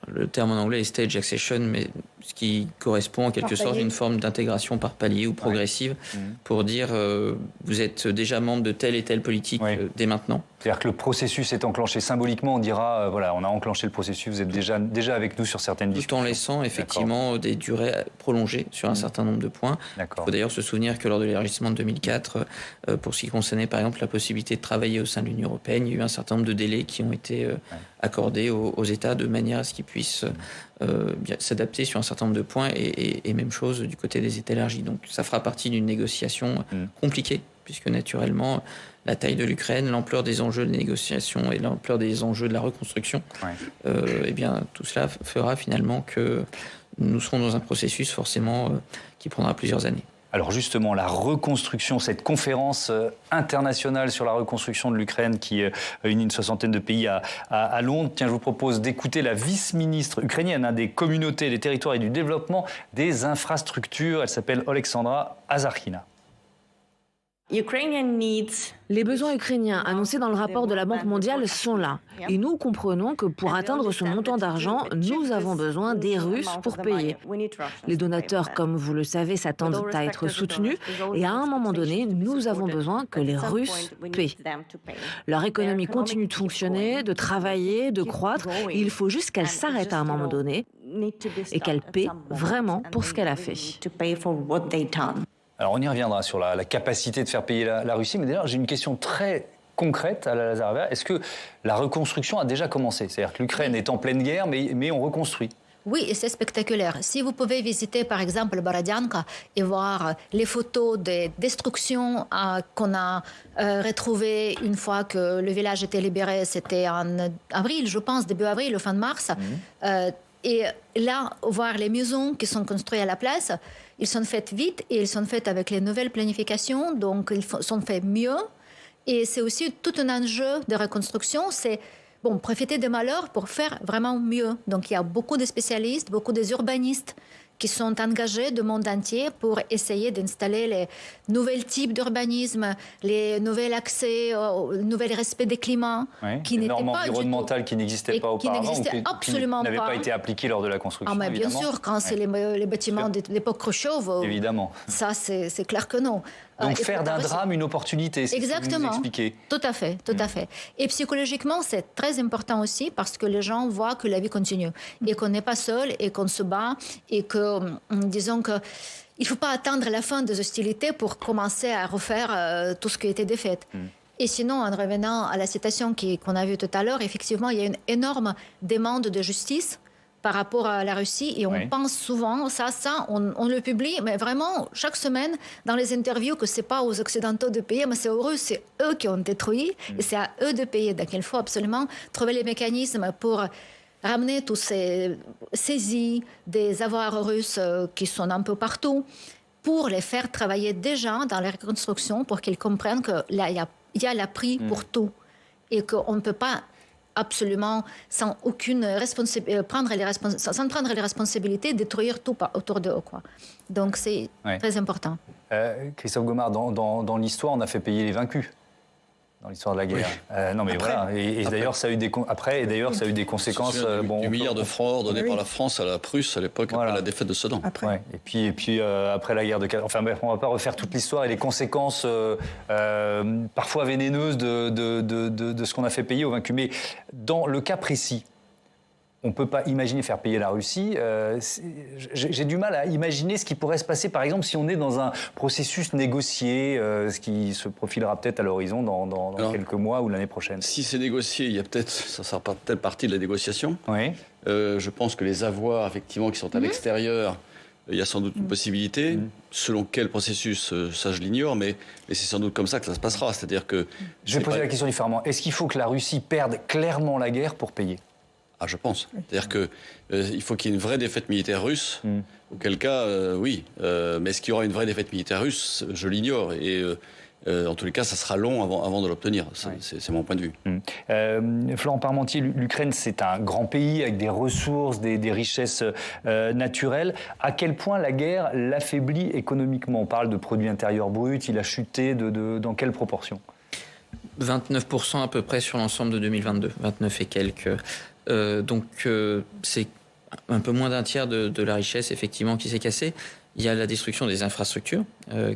le terme en anglais est stage accession, mais ce qui correspond en quelque sorte à une forme d'intégration par palier ou progressive, pour dire vous êtes déjà membre de telle et telle politique dès maintenant. C'est-à-dire que le processus est enclenché symboliquement, on dira voilà, on a enclenché le processus, vous êtes déjà avec nous sur certaines discussions. Tout en laissant effectivement des durées prolongées sur un certain nombre de points. Il faut d'ailleurs se souvenir que lors de l'élargissement de 2004, pour ce qui concernait par exemple la possibilité de travailler au sein de l'Union européenne, il y a eu un certain nombre de délais qui ont été accordés aux États de manière à ce qu'ils puissent s'adapter sur un certain nombre de points et même chose du côté des États élargis. Donc ça fera partie d'une négociation compliquée, puisque naturellement la taille de l'Ukraine, l'ampleur des enjeux de négociation et l'ampleur des enjeux de la reconstruction, eh bien tout cela fera finalement que nous serons dans un processus forcément qui prendra plusieurs années. Alors justement, la reconstruction, cette conférence internationale sur la reconstruction de l'Ukraine qui réunit une soixantaine de pays à Londres. Tiens, je vous propose d'écouter la vice-ministre ukrainienne des communautés, des territoires et du développement des infrastructures. Elle s'appelle Oleksandra Azarkhina. Les besoins ukrainiens annoncés dans le rapport de la Banque mondiale sont là. Et nous comprenons que pour atteindre ce montant d'argent, nous avons besoin des Russes pour payer. Les donateurs, comme vous le savez, s'attendent à être soutenus. Et à un moment donné, nous avons besoin que les Russes paient. Leur économie continue de fonctionner, de travailler, de croître. Et il faut juste qu'elle s'arrête à un moment donné et qu'elle paie vraiment pour ce qu'elle a fait. Alors on y reviendra sur la capacité de faire payer la Russie, mais d'ailleurs j'ai une question très concrète à la Lazareva. Est-ce que la reconstruction a déjà commencé? C'est-à-dire que l'Ukraine est en pleine guerre, mais on reconstruit. Oui, et c'est spectaculaire. Si vous pouvez visiter par exemple Borodianka et voir les photos des destructions qu'on a retrouvées une fois que le village était libéré, c'était en avril, je pense, début avril ou fin de mars. Et là, voir les maisons qui sont construites à la place, ils sont faits vite et ils sont faits avec les nouvelles planifications, donc ils sont faits mieux. Et c'est aussi tout un enjeu de reconstruction, c'est profiter des malheurs pour faire vraiment mieux. Donc il y a beaucoup de spécialistes, beaucoup d'urbanistes qui sont engagés du monde entier pour essayer d'installer les nouveaux types d'urbanisme, les nouveaux accès, le nouvel respect des climats, qui n'étaient pas environnementales qui n'existaient pas auparavant, qui n'avaient pas été appliquées lors de la construction. Mais bien sûr, quand c'est les bâtiments de l'époque Khrouchtchev, évidemment. Ça c'est clair que non. Donc faire d'un drame une opportunité, c'est ce que vous nous expliquez. Tout à fait, tout à fait. Et psychologiquement, c'est très important aussi parce que les gens voient que la vie continue et qu'on n'est pas seul et qu'on se bat et que, disons que il ne faut pas attendre la fin des hostilités pour commencer à refaire tout ce qui a été défait. Et sinon, en revenant à la citation qu'on a vue tout à l'heure, effectivement, il y a une énorme demande de justice par rapport à la Russie, et on pense souvent, on le publie, mais vraiment, chaque semaine, dans les interviews, que ce n'est pas aux Occidentaux de payer, mais c'est aux Russes, c'est eux qui ont détruit, et c'est à eux de payer. Donc il faut absolument trouver les mécanismes pour ramener tous ces saisies des avoirs russes qui sont un peu partout, pour les faire travailler déjà dans la reconstruction, pour qu'ils comprennent qu'il y a la prix pour tout, et qu'on ne peut pas absolument, sans prendre les responsabilités, détruire tout autour d'eux, quoi. Donc c'est très important. Christophe Gomard, dans l'histoire, on a fait payer les vaincus. Dans l'histoire de la guerre. Non mais après, voilà. Et d'ailleurs, ça a eu des conséquences. Du milliard de francs ordonnés par la France à la Prusse à l'époque, après la défaite de Sedan. Et puis après la guerre de... Enfin bref, on ne va pas refaire toute l'histoire et les conséquences parfois vénéneuses de ce qu'on a fait payer aux vaincus. Mais dans le cas précis, on ne peut pas imaginer faire payer la Russie. J'ai du mal à imaginer ce qui pourrait se passer, par exemple, si on est dans un processus négocié, ce qui se profilera peut-être à l'horizon dans quelques mois ou l'année prochaine. Si c'est négocié, ça sera peut-être partie de la négociation. Je pense que les avoirs, effectivement, qui sont à l'extérieur, il y a sans doute une possibilité. Selon quel processus, ça je l'ignore, mais c'est sans doute comme ça que ça se passera. C'est-à-dire que... Je vais poser la question différemment. Est-ce qu'il faut que la Russie perde clairement la guerre pour payer ? Ah, je pense. C'est-à-dire qu'il faut qu'il y ait une vraie défaite militaire russe, auquel cas, oui. Mais est-ce qu'il y aura une vraie défaite militaire russe? Je l'ignore. Et en tous les cas, ça sera long avant de l'obtenir. C'est mon point de vue. Florent Parmentier, l'Ukraine, c'est un grand pays avec des ressources, des richesses naturelles. À quel point la guerre l'affaiblit économiquement? On parle de produit intérieur brut, il a chuté dans quelle proportion? 29% à peu près sur l'ensemble de 2022, 29 et quelques. C'est un peu moins d'un tiers de la richesse effectivement qui s'est cassée. Il y a la destruction des infrastructures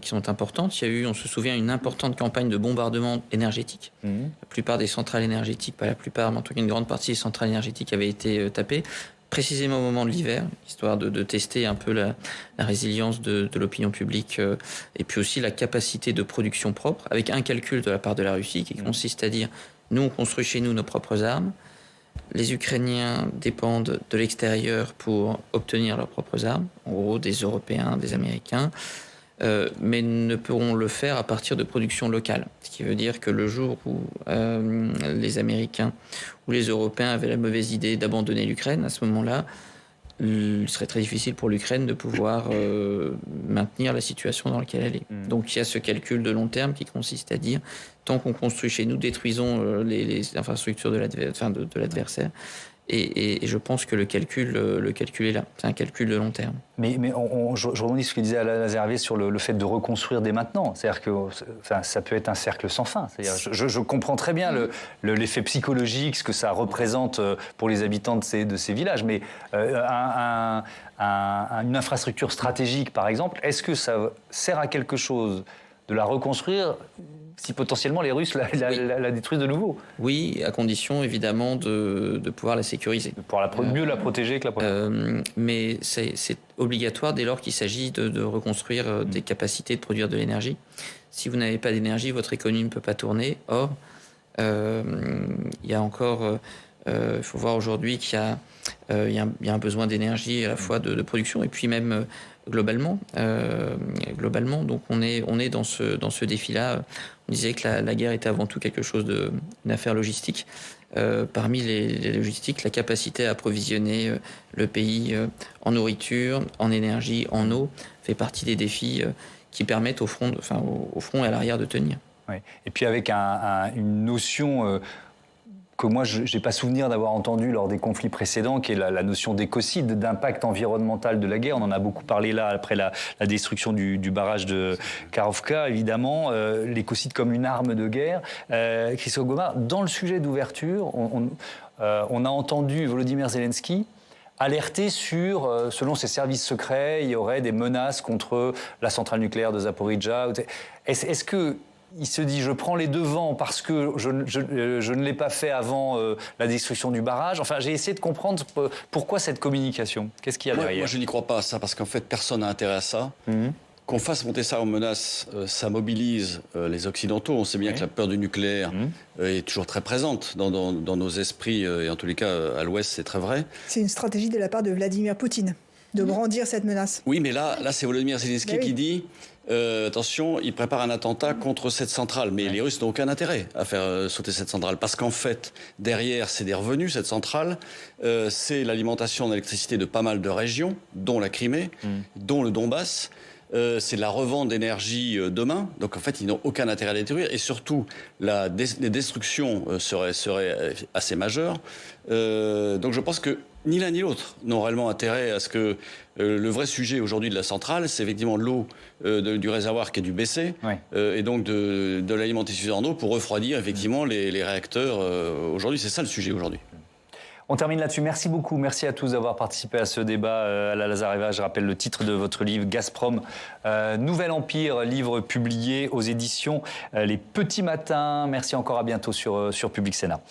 qui sont importantes. Il y a eu, on se souvient, une importante campagne de bombardement énergétique. La plupart des centrales énergétiques, pas la plupart, mais en tout cas une grande partie des centrales énergétiques avaient été tapées, précisément au moment de l'hiver, histoire de tester un peu la résilience de l'opinion publique et puis aussi la capacité de production propre, avec un calcul de la part de la Russie qui consiste à dire nous, on construit chez nous nos propres armes. Les Ukrainiens dépendent de l'extérieur pour obtenir leurs propres armes, en gros des Européens, des Américains, mais ne pourront le faire à partir de production locale. Ce qui veut dire que le jour où les Américains ou les Européens avaient la mauvaise idée d'abandonner l'Ukraine, à ce moment-là, il serait très difficile pour l'Ukraine de pouvoir maintenir la situation dans laquelle elle est. Donc il y a ce calcul de long terme qui consiste à dire tant qu'on construit chez nous, détruisons les infrastructures de l'adversaire. Et je pense que le calcul est là. C'est un calcul de long terme. Mais je rebondis sur ce que disait Alain Lazare sur le fait de reconstruire dès maintenant. C'est-à-dire que ça peut être un cercle sans fin. C'est-à-dire, je comprends très bien l'effet psychologique, ce que ça représente pour les habitants de ces villages. Mais une infrastructure stratégique, par exemple, est-ce que ça sert à quelque chose de la reconstruire si potentiellement les Russes la détruisent de nouveau? Oui, à condition évidemment de pouvoir la sécuriser. De pouvoir mieux la protéger que la protéger. Mais c'est obligatoire dès lors qu'il s'agit de reconstruire des capacités de produire de l'énergie. Si vous n'avez pas d'énergie, votre économie ne peut pas tourner. Or, il y a encore... il faut voir aujourd'hui qu'il y a un besoin d'énergie à la fois de production et puis même... Globalement, donc on est dans ce défi-là. On disait que la guerre était avant tout quelque chose d'une affaire logistique. Parmi les logistiques, la capacité à approvisionner le pays en nourriture, en énergie, en eau, fait partie des défis qui permettent au front et à l'arrière de tenir. Oui. Et puis avec une notion... que moi, je n'ai pas souvenir d'avoir entendu lors des conflits précédents, qui est la notion d'écocide, d'impact environnemental de la guerre. On en a beaucoup parlé là, après la destruction du barrage de Karovka, évidemment. L'écocide comme une arme de guerre. Christophe Gomard, dans le sujet d'ouverture, on a entendu Volodymyr Zelensky alerter sur, selon ses services secrets, il y aurait des menaces contre la centrale nucléaire de Zaporijjia. Est-ce que... il se dit, je prends les devants parce que je ne l'ai pas fait avant la destruction du barrage. Enfin, j'ai essayé de comprendre pourquoi cette communication. Qu'est-ce qu'il y a derrière ? Moi, je n'y crois pas à ça, parce qu'en fait, personne n'a intérêt à ça. Qu'on fasse monter ça en menace, ça mobilise les Occidentaux. On sait bien que la peur du nucléaire est toujours très présente dans nos esprits, et en tous les cas, à l'Ouest, c'est très vrai. C'est une stratégie de la part de Vladimir Poutine, de brandir cette menace. Oui, mais là c'est Volodymyr Zelensky qui dit... attention, il prépare un attentat contre cette centrale. Mais les Russes n'ont aucun intérêt à faire sauter cette centrale. Parce qu'en fait, derrière, c'est des revenus, cette centrale. C'est l'alimentation d'électricité de pas mal de régions, dont la Crimée, dont le Donbass. C'est la revente d'énergie demain. Donc en fait, ils n'ont aucun intérêt à la détruire. Et surtout, les destructions seraient assez majeures. Donc je pense que ni l'un ni l'autre n'ont réellement intérêt à ce que... le vrai sujet aujourd'hui de la centrale, c'est effectivement l'eau du réservoir qui est du BC, et donc de l'alimenter en eau pour refroidir effectivement les réacteurs. Aujourd'hui, c'est ça le sujet aujourd'hui. On termine là-dessus. Merci beaucoup. Merci à tous d'avoir participé à ce débat. Alain Lazare, je rappelle le titre de votre livre, Gazprom, Nouvel Empire, livre publié aux éditions Les Petits Matins. Merci encore, à bientôt sur Public Sénat.